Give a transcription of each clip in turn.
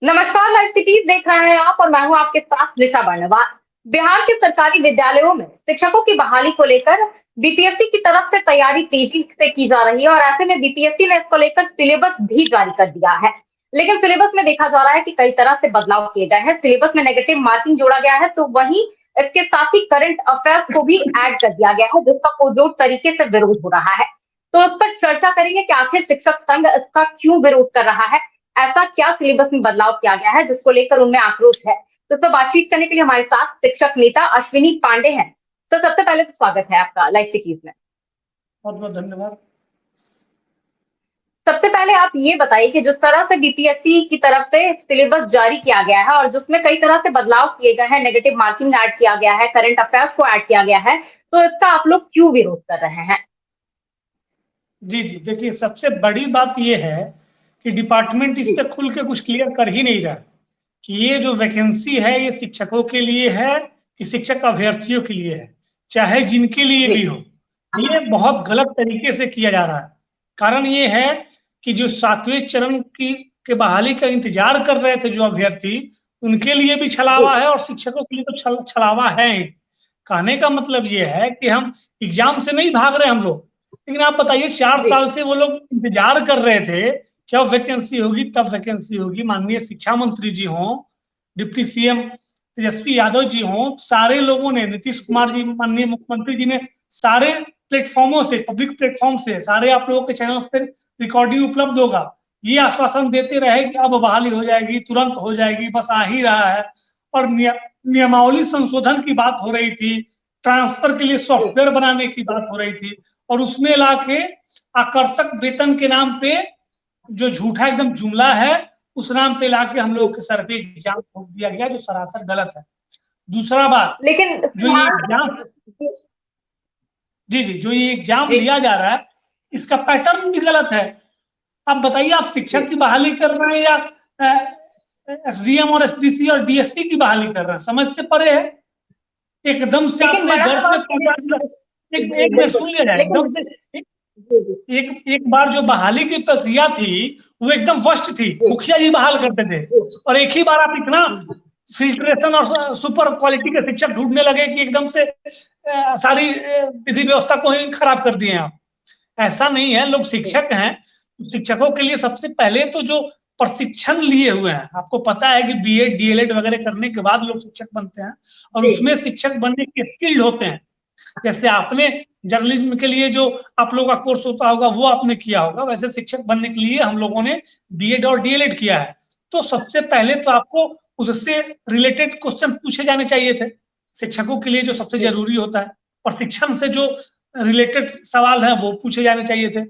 नमस्कार, live cities देख रहे हैं आप और मैं हूं आपके साथ निशा बर्णवाल। बिहार के सरकारी विद्यालयों में शिक्षकों की बहाली को लेकर बीपीएससी की तरफ से तैयारी तेजी से की जा रही है और ऐसे में बीपीएससी ने इसको लेकर सिलेबस भी जारी कर दिया है। लेकिन सिलेबस में देखा जा रहा है कि कई तरह से बदलाव किए गए हैं। सिलेबस में नेगेटिव मार्किंग जोड़ा गया है, तो वहीं इसके साथ ही करंट अफेयर्स को भी ऐड कर दिया गया है, जिसका पुरजोर तरीके से विरोध हो रहा है। तो इस पर चर्चा करेंगे कि आखिर शिक्षक संघ इसका क्यों विरोध कर रहा है, ऐसा क्या सिलेबस में बदलाव किया गया है जिसको लेकर उनमें आक्रोश है। तो इस पर बातचीत करने के लिए हमारे साथ शिक्षक नेता अश्विनी पांडे हैं। तो सबसे पहले तो स्वागत है आपका लाइव सिटीज में। बहुत बहुत धन्यवाद। सबसे पहले आप ये बताइए कि जिस तरह से बीपीएससी की तरफ से सिलेबस जारी किया गया है और जिसमें कई तरह से बदलाव किए गए हैं, नेगेटिव मार्किंग ऐड किया गया है, करंट अफेयर्स को ऐड किया गया है, तो इसका आप लोग क्यों विरोध कर रहे हैं? जी जी, देखिए सबसे बड़ी बात यह है कि डिपार्टमेंट इस पे खुल के कुछ क्लियर कर ही नहीं रहा कि ये जो वैकेंसी है ये शिक्षकों के लिए है कि शिक्षक अभ्यर्थियों के लिए है, चाहे जिनके लिए भी हो। ये बहुत गलत तरीके से किया जा रहा है। कारण ये है कि जो 7वें चरण के बहाली का इंतजार कर रहे थे जो अभ्यर्थी, उनके लिए भी छलावा है और शिक्षकों के लिए तो छलावा है ही। कहने का मतलब ये है कि हम एग्जाम से नहीं भाग रहे हम लोग, लेकिन आप बताइए 4 साल से वो लोग इंतजार कर रहे थे क्या वैकेंसी होगी, तब वैकेंसी होगी। माननीय शिक्षा मंत्री जी हों, डिप्टी सीएम तेजस्वी यादव जी हों, सारे लोगों ने, नीतीश कुमार जी माननीय मुख्यमंत्री जी ने सारे प्लेटफॉर्मों से, पब्लिक प्लेटफॉर्म से, सारे आप लोगों के चैनल्स पर रिकॉर्डिंग उपलब्ध होगा, ये आश्वासन देते रहे कि अब बहाली हो जाएगी, तुरंत हो जाएगी, बस आ ही रहा है। और नियमावली संशोधन की बात हो रही थी, ट्रांसफर के लिए सॉफ्टवेयर बनाने की बात हो रही थी, और उसमें लाके आकर्षक वेतन के नाम पे जो झूठा एकदम जुमला है उस नाम पे लाके हम लोग के सर पे एग्जाम ठोक दिया गया, जो सरासर गलत है। दूसरा बात, लेकिन जो ये एग्जाम जी जी जो ये एग्जाम लिया जा रहा है इसका पैटर्न भी गलत है। आप बताइए, आप शिक्षक की बहाली कर रहे हैं या एसडीएम और एसडीसी और डीएसपी की बहाली कर रहे हैं? समझ से परे है। एकदम से आपने गर्भ में पहुंचा, एक मिनट सुन लिया जाए। एकदम से एक बार जो बहाली की प्रक्रिया थी वो एकदम वर्स्ट थी, मुखिया जी बहाल करते थे, और एक ही बार आप इतना फिल्ट्रेशन और सुपर क्वालिटी के शिक्षक ढूंढने लगे कि एकदम से सारी विधि व्यवस्था को ही खराब कर दिए आप। ऐसा नहीं है। लोग शिक्षक हैं, शिक्षकों के लिए सबसे पहले तो जो प्रशिक्षण लिए हुए हैं, आपको पता है कि बीएड डीएलएड वगैरह करने के बाद लोग शिक्षक बनते हैं और उसमें शिक्षक बनने के स्किल्ड होते हैं। जैसे आपने जर्नलिज्म के लिए जो आप लोगों का कोर्स होता होगा वो आपने किया होगा, वैसे शिक्षक बनने के लिए हम लोगों ने बीएड और डीएलएड किया है। तो सबसे पहले तो आपको उससे रिलेटेड क्वेश्चन पूछे जाने चाहिए थे। शिक्षकों के लिए जो सबसे जरूरी होता है, प्रशिक्षण से जो रिलेटेड सवाल है वो पूछे जाने चाहिए थे।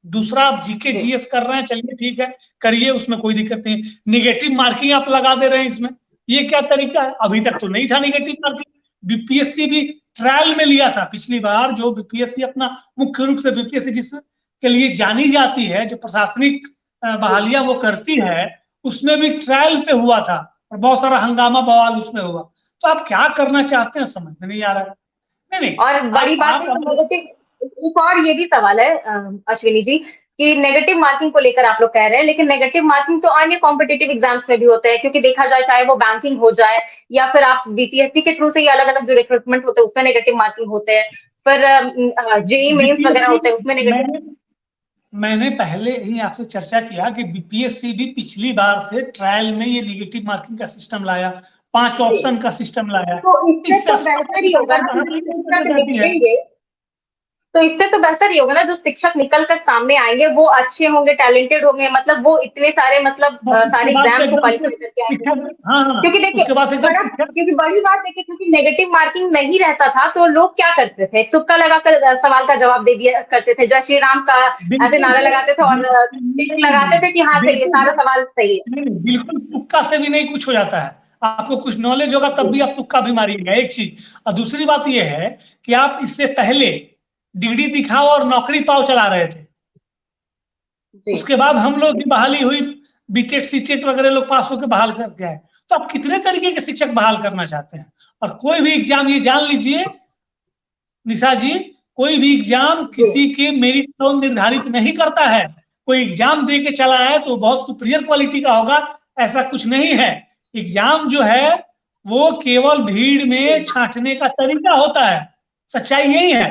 दूसरा, आप जीके जीएस कर रहे हैं, चलिए ठीक है, करिए, उसमें कोई दिक्कत नहीं। निगेटिव मार्किंग आप लगा दे रहे हैं इसमें, ये क्या तरीका है? अभी तक तो नहीं था निगेटिव मार्किंग। बीपीएससी भी ट्रायल में लिया था पिछली बार। जो बीपीएससी अपना मुख्य रूप से बीपीएससी जिसके लिए जानी जाती है, जो प्रशासनिक बहालियां वो करती है, उसमें भी ट्रायल पे हुआ था और बहुत सारा हंगामा बवाल उसमें हुआ। तो आप क्या करना चाहते हैं समझ में नहीं आ रहा है। नहीं, और बड़ी बात एक और ये भी सवाल है अश्विनी जी कि नेगेटिव मार्किंग को लेकर आप लोग कह रहे हैं, लेकिन नेगेटिव मार्किंग तो अन्य कॉम्पिटिटिव एग्जाम्स में भी होते हैं, क्योंकि देखा जाए चाहे वो बैंकिंग हो जाए या फिर आप बीपीएससी के थ्रू से अलग अलग जो रिक्रूटमेंट होते हैं उसमें नेगेटिव मार्किंग होते हैं, फिर जेईई मेंस वगैरह होते हैं उसमें नेगेटिव। मैंने पहले ही आपसे चर्चा किया कि बीपीएससी भी पिछली बार से ट्रायल में ये नेगेटिव मार्किंग का सिस्टम लाया, 5 ऑप्शन का सिस्टम लाया। तो इससे तो बेहतर ही होगा तो इससे तो बेहतर ही होगा ना, जो शिक्षक निकल कर सामने आएंगे वो अच्छे होंगे, टैलेंटेड होंगे, मतलब वो इतने सारे सारे एग्जाम्स को क्वालिफाई करके आएंगे। क्योंकि देखिए क्योंकि बड़ी बात देखिए, क्योंकि नेगेटिव मार्किंग नहीं रहता था तो लोग क्या करते थे, तुक्का लगाकर सवाल का जवाब दे दिया करते थे, जय श्री राम का ऐसे नारा लगाते थे और लगाते थे कि हाँ चलिए सारा सवाल सही है। बिल्कुल तुक्का से भी नहीं कुछ हो जाता है। आपको कुछ नॉलेज होगा तब भी आप तुक्का भी मारिएगा, एक चीज। और दूसरी बात यह है कि आप इससे पहले डिग्री दिखाओ और नौकरी पाओ चला रहे थे। उसके बाद हम लोग की बहाली हुई, बीटेट सीटेट वगैरह लोग पास होकर बहाल कर गए। तो आप कितने तरीके के शिक्षक बहाल करना चाहते हैं? और कोई भी एग्जाम, ये जान लीजिए निशा जी, कोई भी एग्जाम किसी के मेरिट को निर्धारित नहीं करता है। कोई एग्जाम दे के चला है तो बहुत सुपीरियर क्वालिटी का होगा, ऐसा कुछ नहीं है। एग्जाम जो है वो केवल भीड़ में छांटने का तरीका होता है, सच्चाई यही है।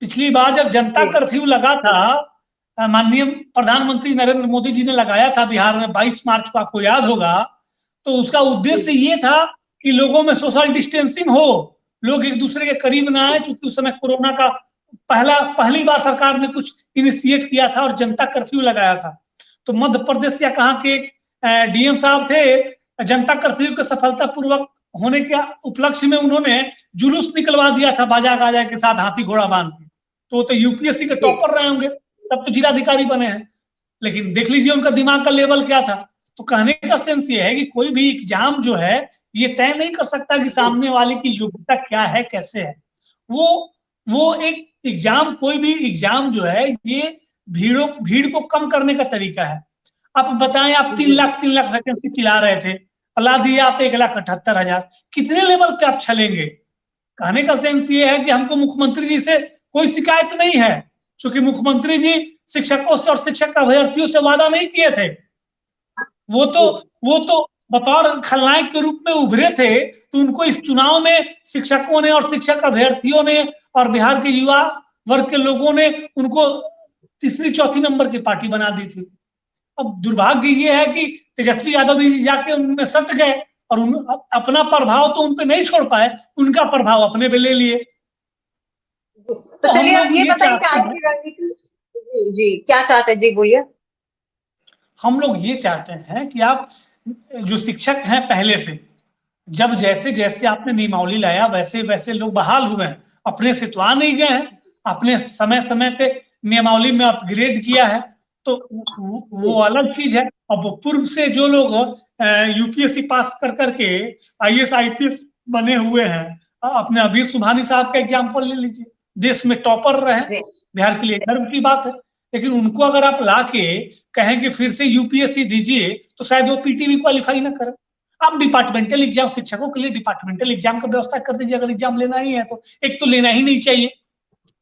पिछली बार जब जनता कर्फ्यू लगा था, माननीय प्रधानमंत्री नरेंद्र मोदी जी ने लगाया था बिहार में 22 मार्च को, आपको याद होगा, तो उसका उद्देश्य ये था कि लोगों में सोशल डिस्टेंसिंग हो, लोग एक दूसरे के करीब ना आए, क्योंकि उस समय कोरोना का पहली बार सरकार ने कुछ इनिशिएट किया था और जनता कर्फ्यू लगाया था। तो मध्य प्रदेश या कहाँ के डीएम साहब थे, जनता कर्फ्यू के सफलतापूर्वक होने के उपलक्ष्य में उन्होंने जुलूस निकलवा दिया था बाजा गाजा के साथ, हाथी घोड़ा बांध के। तो वो तो यूपीएससी के टॉपर रहे होंगे, तब तो जिलाधिकारी बने हैं। लेकिन देख लीजिए उनका दिमाग का लेवल क्या था। तो कहने का सेंस ये है कि कोई भी एग्जाम जो है ये तय नहीं कर सकता कि सामने वाले की योग्यता क्या है, कैसे है। वो एक एग्जाम, कोई भी एग्जाम जो है ये भीड़ को कम करने का तरीका है। आप बताएं, आप 3 लाख वैकेंसी चिल्ला रहे थे, अला दिया आप 1,78,000, कितने लेवल पे आप छलेंगे। कहने का सेंस ये है कि हमको मुख्यमंत्री जी से कोई शिकायत नहीं है, क्योंकि मुख्यमंत्री जी शिक्षकों से और शिक्षक अभ्यर्थियों से वादा नहीं किए थे। वो तो बतौर खलनायक के रूप में उभरे थे, तो उनको इस चुनाव में शिक्षकों ने और शिक्षक अभ्यर्थियों ने और बिहार के युवा वर्ग के लोगों ने उनको तीसरी चौथी नंबर की पार्टी बना दी थी। अब दुर्भाग्य ये है कि तेजस्वी यादव जी जाके उनमें सट गए और अपना प्रभाव तो उन पे नहीं छोड़ पाए, उनका प्रभाव अपने पे ले लिए। तो चलिए आप ये बताइए कि आज की राजनीति, जी क्या चाहते हैं, जी बोलिए। हम लोग ये चाहते हैं कि आप जो शिक्षक हैं पहले से, जब जैसे जैसे आपने नियमावली लाया वैसे वैसे लोग बहाल हुए हैं, अपने से तो आ नहीं गए हैं, अपने समय समय पे नियमावली में अपग्रेड किया है, तो वो अलग चीज है। अब पूर्व से जो लोग यूपीएससी पास कर करके आईएएस आईपीएस बने हुए हैं, अपने अबीर सुबहानी साहब का एग्जाम्पल ले लीजिए, देश में टॉपर रहे, बिहार के लिए गर्व की बात है। लेकिन उनको अगर आप ला के कहें कि फिर से यूपीएससी दीजिए, तो शायद वो पीटी भी क्वालिफाई ना करें। आप डिपार्टमेंटल एग्जाम, शिक्षकों के लिए डिपार्टमेंटल एग्जाम का व्यवस्था कर दीजिए, अगर एग्जाम लेना ही है तो। एक तो लेना ही नहीं चाहिए,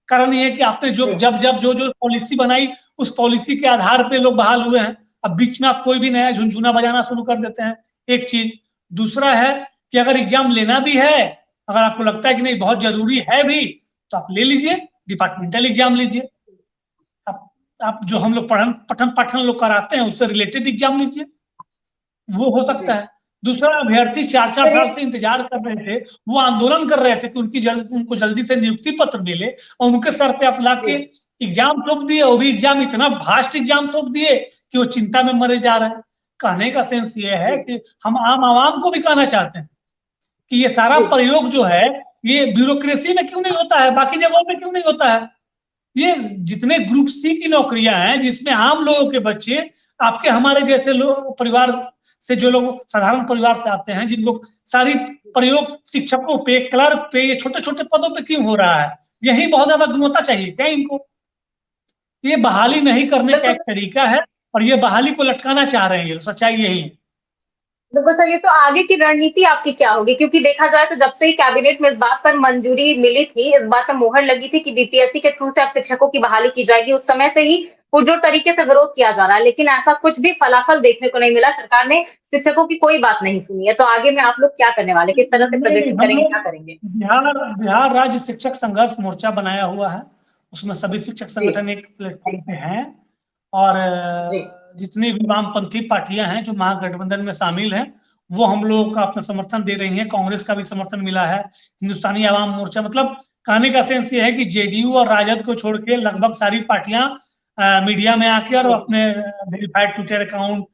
कारण ये है कि आपने जो पॉलिसी बनाई उस पॉलिसी के आधार पे लोग बहाल हुए हैं। अब बीच में आप कोई भी नया झुनझुना बजाना शुरू कर देते हैं, एक चीज। दूसरा है कि अगर एग्जाम लेना भी है, अगर आपको लगता है कि नहीं बहुत जरूरी है भी, तो आप ले लीजिए, डिपार्टमेंटल एग्जाम लीजिए। आप जो हम लोग पठन पाठन लोग कराते हैं उससे रिलेटेड एग्जाम लीजिए, वो हो सकता है। दूसरा, अभ्यर्थी 4-4 साल से इंतजार कर रहे थे, वो आंदोलन कर रहे थे कि उनको जल्दी से नियुक्ति पत्र मिले, और उनके सर पे आप लाके एग्जाम थोप दिए, वो भी एग्जाम इतना भास्ट एग्जाम थोप दिए कि वो चिंता में मरे जा रहे हैं। कहने का सेंस ये है कि हम आम आवाम को भी कहना चाहते हैं कि ये सारा प्रयोग जो है ये ब्यूरोक्रेसी में क्यों नहीं होता है, बाकी जगहों पे क्यों नहीं होता है। ये जितने ग्रुप सी की नौकरियां हैं जिसमें आम लोगों के बच्चे, आपके हमारे जैसे लोग परिवार से, जो लोग साधारण परिवार से आते हैं, जिनको सारी प्रयोग शिक्षकों पे, क्लर्क पे, ये छोटे छोटे पदों पे क्यों हो रहा है। यही बहुत ज्यादा गुणवत्ता चाहिए क्या इनको। ये बहाली नहीं करने का एक तरीका है और ये बहाली को लटकाना चाह रहे हैं, ये सच्चाई यही है। बिल्कुल सर, ये तो आगे की रणनीति आपकी क्या होगी, क्योंकि देखा जाए तो जब से ही कैबिनेट में इस बात पर मंजूरी मिली थी, इस बात पर मोहर लगी थी कि बीपीएससी के थ्रू से अब शिक्षकों की बहाली की जाएगी, उस समय से ही पुरजोर तरीके से विरोध किया जा रहा है, लेकिन ऐसा कुछ भी फलाफल देखने को नहीं मिला। सरकार ने शिक्षकों की कोई बात नहीं सुनी है। तो आगे में आप लोग क्या करने वाले, किस तरह से प्रदर्शन करेंगे, क्या करेंगे? बिहार राज्य शिक्षक संघर्ष मोर्चा बनाया हुआ है, उसमें सभी शिक्षक संगठन एक प्लेटफॉर्म पे हैं, और जितनी भी वामपंथी पार्टियां हैं जो महागठबंधन में शामिल हैं, वो हम लोगों का अपना समर्थन दे रही हैं। कांग्रेस का भी समर्थन मिला है, हिंदुस्तानी आवाम मोर्चा, मतलब कहने का सेंस ये है कि जेडीयू और राजद को छोड़ के लगभग सारी पार्टियां मीडिया में आके और अपने वेरीफाइड ट्विटर अकाउंट,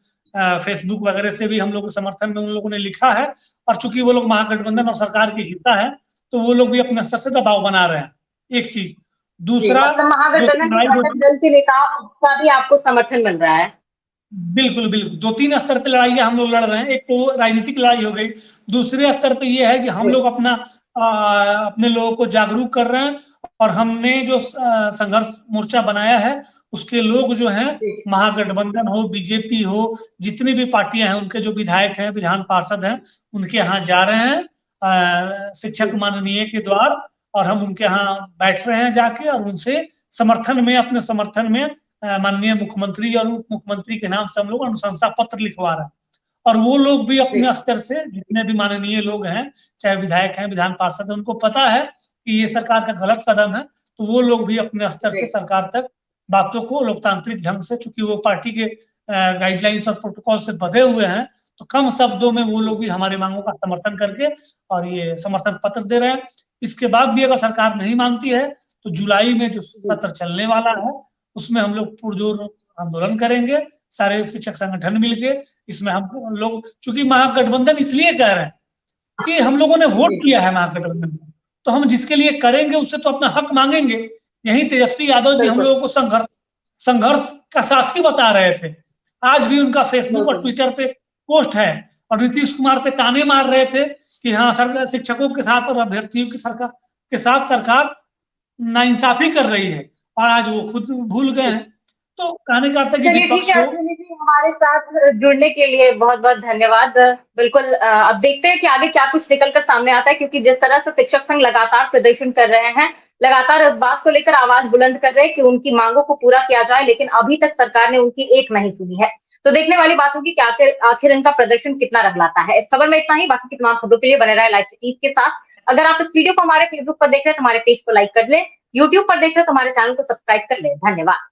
फेसबुक वगैरह से भी हम लोग के समर्थन में उन लोगों ने लिखा है। और चूंकि वो लोग महागठबंधन और सरकार के हिस्सा है, तो वो लोग भी अपने स्तर से दबाव बना रहे हैं, एक चीज। दूसरा, महागठबंधन दल के नेताओं का भी आपको समर्थन मिल रहा है? बिल्कुल बिल्कुल, 2-3 स्तर पे लड़ाइयां हम लोग लड़ रहे हैं। एक तो राजनीतिक लड़ाई हो गई, दूसरे स्तर पे ये है कि हम लोग अपने लोगों को जागरूक कर रहे हैं, और हमने जो संघर्ष मोर्चा बनाया है उसके लोग जो हैं, महागठबंधन हो, बीजेपी हो, जितनी भी पार्टियां हैं, उनके जो विधायक हैं, विधान पार्षद हैं, उनके यहाँ जा रहे हैं शिक्षक माननीय के द्वार, और हम उनके यहाँ बैठ रहे हैं जाके, और उनसे समर्थन में, अपने समर्थन में माननीय मुख्यमंत्री और उप मुख्यमंत्री के नाम से हम लोग अनुशंसा पत्र लिखवा रहे हैं। और वो लोग भी अपने स्तर से, जितने भी माननीय लोग हैं, चाहे विधायक हैं, विधान पार्षद हैं, उनको पता है कि ये सरकार का गलत कदम है, तो वो लोग भी अपने स्तर से सरकार तक बातों को लोकतांत्रिक ढंग से, चूंकि वो पार्टी के गाइडलाइंस और प्रोटोकॉल से बंधे हुए हैं, तो कम शब्दों में वो लोग भी हमारी मांगों का समर्थन करके और ये समर्थन पत्र दे रहे हैं। इसके बाद भी अगर सरकार नहीं मानती है तो जुलाई में जो सत्र चलने वाला है उसमें हम लोग पुरजोर आंदोलन करेंगे, सारे शिक्षक संगठन मिलके। इसमें हम लोग, चूंकि महागठबंधन इसलिए कह रहे हैं कि हम लोगों ने वोट किया है महागठबंधन में, तो हम जिसके लिए करेंगे उससे तो अपना हक मांगेंगे। यही तेजस्वी यादव जी हम लोगों को संघर्ष का साथी बता रहे थे। आज भी उनका फेसबुक और ट्विटर पे पोस्ट है, और नीतीश कुमार पे ताने मार रहे थे कि हाँ सरकार शिक्षकों के साथ और अभ्यर्थियों की सरकार नाइंसाफी कर रही है, और आज वो खुद भूल गए हैं। तो कहने का अर्थ है कि चलिए ठीक है अश्विनी जी, हमारे साथ जुड़ने के लिए बहुत बहुत धन्यवाद। बिल्कुल अब देखते हैं कि आगे क्या कुछ निकलकर सामने आता है, क्योंकि जिस तरह से शिक्षक संघ लगातार प्रदर्शन कर रहे हैं, लगातार इस बात को लेकर आवाज बुलंद कर रहे हैं कि उनकी मांगों को पूरा किया जाए, लेकिन अभी तक सरकार ने उनकी एक नहीं सुनी है। तो देखने वाली बात होगी कि आखिर इनका प्रदर्शन कितना रंगलाता है। इस खबर में इतना ही, बाकी की तमाम खबरों के लिए बने रहे लाइव सिटीज के साथ। अगर आप इस वीडियो को हमारे फेसबुक पर देख रहे हैं तो हमारे पेज को लाइक कर लें, यूट्यूब पर देख रहे हैं तो हमारे चैनल को सब्सक्राइब कर लें। धन्यवाद।